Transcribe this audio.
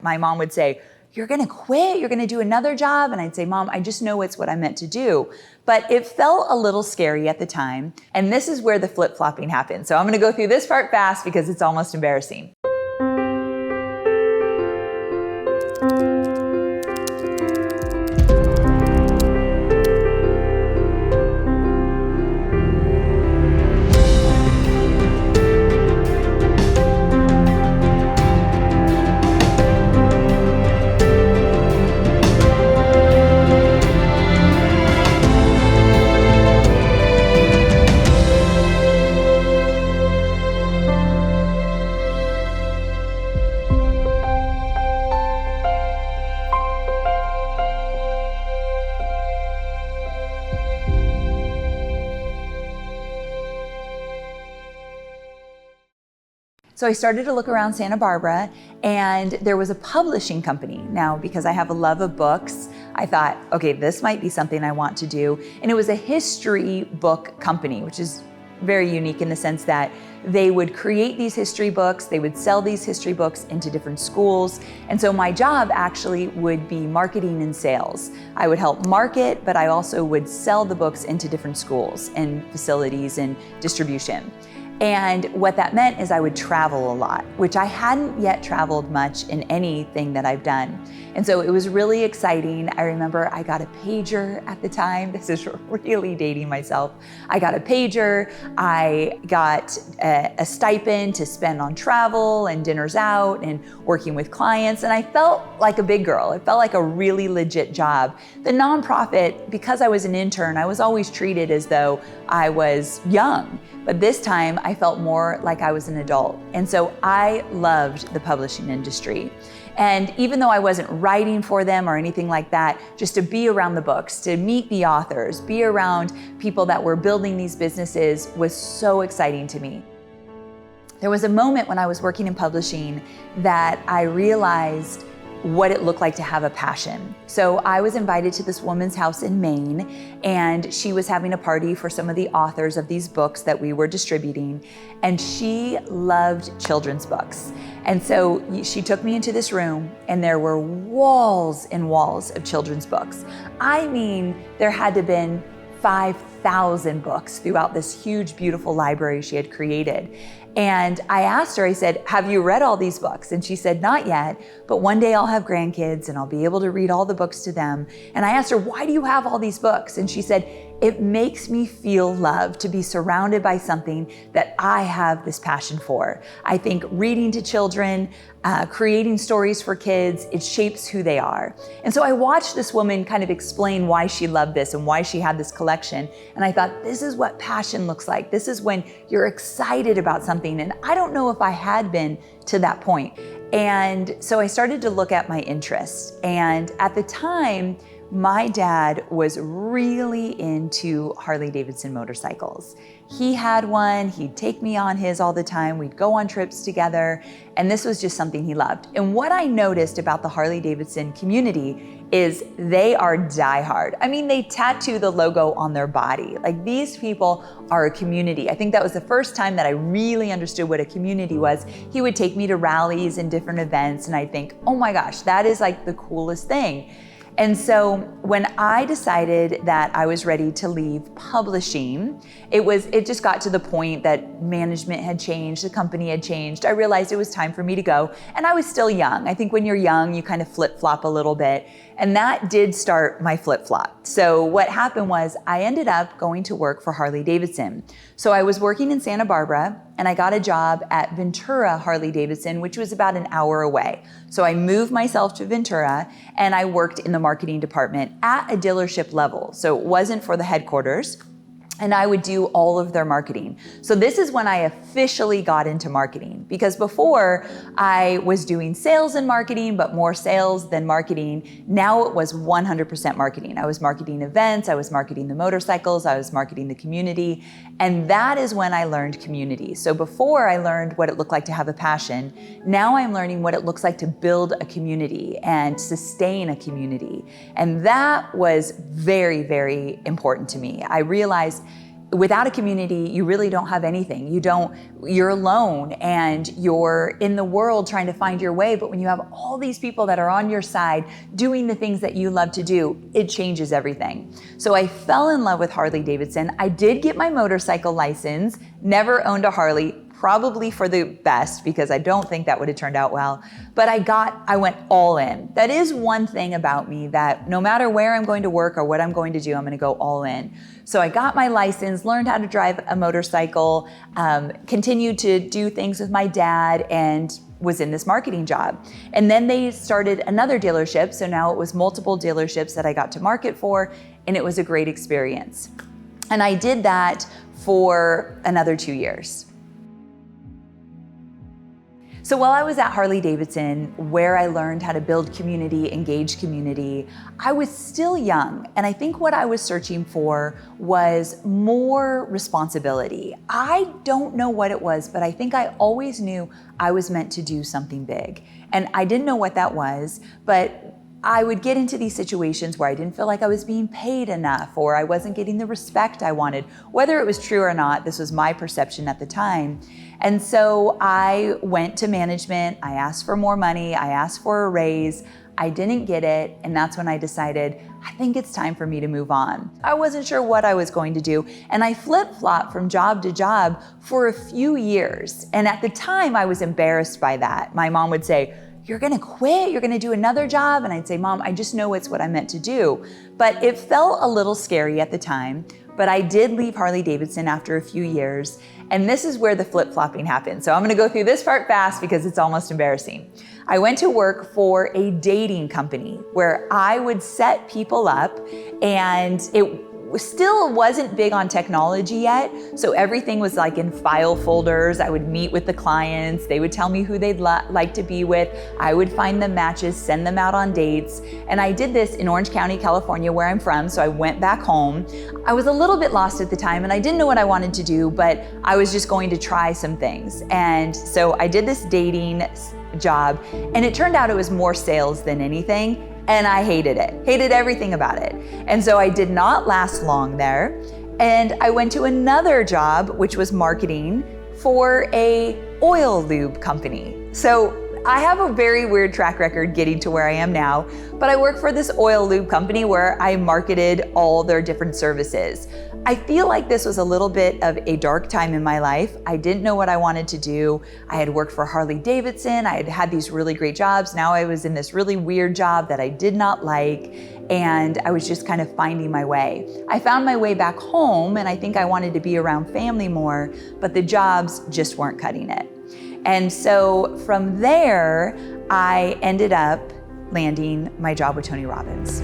My mom would say, "You're gonna quit? You're gonna do another job?" And I'd say, "Mom, I just know it's what I'm meant to do." But it felt a little scary at the time. And this is where the flip-flopping happened. So I'm gonna go through this part fast because it's almost embarrassing. So I started to look around Santa Barbara, and there was a publishing company. Now, because I have a love of books, I thought, okay, this might be something I want to do. And it was a history book company, which is very unique in the sense that they would create these history books, they would sell these history books into different schools. And so my job actually would be marketing and sales. I would help market, but I also would sell the books into different schools and facilities and distribution. And what that meant is I would travel a lot, which I hadn't yet traveled much in anything that I've done. And so it was really exciting. I remember I got a pager at the time. This is really dating myself. I got a pager. I got a stipend to spend on travel and dinners out and working with clients. And I felt like a big girl. It felt like a really legit job. The nonprofit, because I was an intern, I was always treated as though I was young. But this time I felt more like I was an adult. And so I loved the publishing industry. And even though I wasn't writing for them or anything like that, just to be around the books, to meet the authors, be around people that were building these businesses was so exciting to me. There was a moment when I was working in publishing that I realized what it looked like to have a passion. So I was invited to this woman's house in Maine, and she was having a party for some of the authors of these books that we were distributing, and she loved children's books. And so she took me into this room, and there were walls and walls of children's books. I mean, there had to have been 5,000 books throughout this huge, beautiful library she had created. And I asked her, I said, "Have you read all these books?" And she said, "Not yet, but one day I'll have grandkids and I'll be able to read all the books to them." And I asked her, "Why do you have all these books?" And she said, "It makes me feel loved to be surrounded by something that I have this passion for. I think reading to children, creating stories for kids, it shapes who they are." And so I watched this woman kind of explain why she loved this and why she had this collection. And I thought, this is what passion looks like. This is when you're excited about something. And I don't know if I had been to that point. And so I started to look at my interests. And at the time, my dad was really into Harley-Davidson motorcycles. He had one, he'd take me on his all the time, we'd go on trips together, and this was just something he loved. And what I noticed about the Harley-Davidson community is they are diehard. I mean, they tattoo the logo on their body. Like, these people are a community. I think that was the first time that I really understood what a community was. He would take me to rallies and different events, and I'd think, oh my gosh, that is like the coolest thing. And so when I decided that I was ready to leave publishing, it just got to the point that management had changed, the company had changed. I realized it was time for me to go, and I was still young. I think when you're young, you kind of flip-flop a little bit, and that did start my flip-flop. So what happened was I ended up going to work for Harley-Davidson. So I was working in Santa Barbara, and I got a job at Ventura Harley-Davidson, which was about an hour away. So I moved myself to Ventura, and I worked in the marketing department at a dealership level. So it wasn't for the headquarters, and I would do all of their marketing. So this is when I officially got into marketing, because before I was doing sales and marketing, but more sales than marketing. Now it was 100% marketing. I was marketing events, I was marketing the motorcycles, I was marketing the community, and that is when I learned community. So before I learned what it looked like to have a passion, now I'm learning what it looks like to build a community and sustain a community. And that was very, very important to me. I realized without a community, you really don't have anything. You're alone and you're in the world trying to find your way. But when you have all these people that are on your side doing the things that you love to do, it changes everything. So I fell in love with Harley Davidson. I did get my motorcycle license, never owned a Harley, probably for the best because I don't think that would have turned out well, but I went all in. That is one thing about me, that no matter where I'm going to work or what I'm going to do, I'm going to go all in. So I got my license, learned how to drive a motorcycle, continued to do things with my dad, and was in this marketing job. And then they started another dealership, so now it was multiple dealerships that I got to market for, and it was a great experience. And I did that for another 2 years. So while I was at Harley Davidson, where I learned how to build community, engage community, I was still young. And I think what I was searching for was more responsibility. I don't know what it was, but I think I always knew I was meant to do something big. And I didn't know what that was, but I would get into these situations where I didn't feel like I was being paid enough, or I wasn't getting the respect I wanted. Whether it was true or not, this was my perception at the time. And so I went to management, I asked for more money, I asked for a raise, I didn't get it, and that's when I decided, I think it's time for me to move on. I wasn't sure what I was going to do, and I flip-flopped from job to job for a few years. And at the time, I was embarrassed by that. My mom would say, "You're gonna quit? You're gonna do another job?" And I'd say, "Mom, I just know it's what I'm meant to do." But it felt a little scary at the time. But I did leave Harley Davidson after a few years. And this is where the flip-flopping happened. So I'm gonna go through this part fast because it's almost embarrassing. I went to work for a dating company where I would set people up, and it still wasn't big on technology yet. So everything was like in file folders. I would meet with the clients. They would tell me who they'd like to be with. I would find them matches, send them out on dates. And I did this in Orange County, California, where I'm from. So I went back home. I was a little bit lost at the time and I didn't know what I wanted to do, but I was just going to try some things. And so I did this dating job, and it turned out it was more sales than anything. And I hated it, hated everything about it. And so I did not last long there. And I went to another job, which was marketing for a oil lube company. So I have a very weird track record getting to where I am now, but I work for this oil lube company where I marketed all their different services. I feel like this was a little bit of a dark time in my life. I didn't know what I wanted to do. I had worked for Harley Davidson. I had had these really great jobs. Now I was in this really weird job that I did not like, and I was just kind of finding my way. I found my way back home, and I think I wanted to be around family more, but the jobs just weren't cutting it. And so from there, I ended up landing my job with Tony Robbins.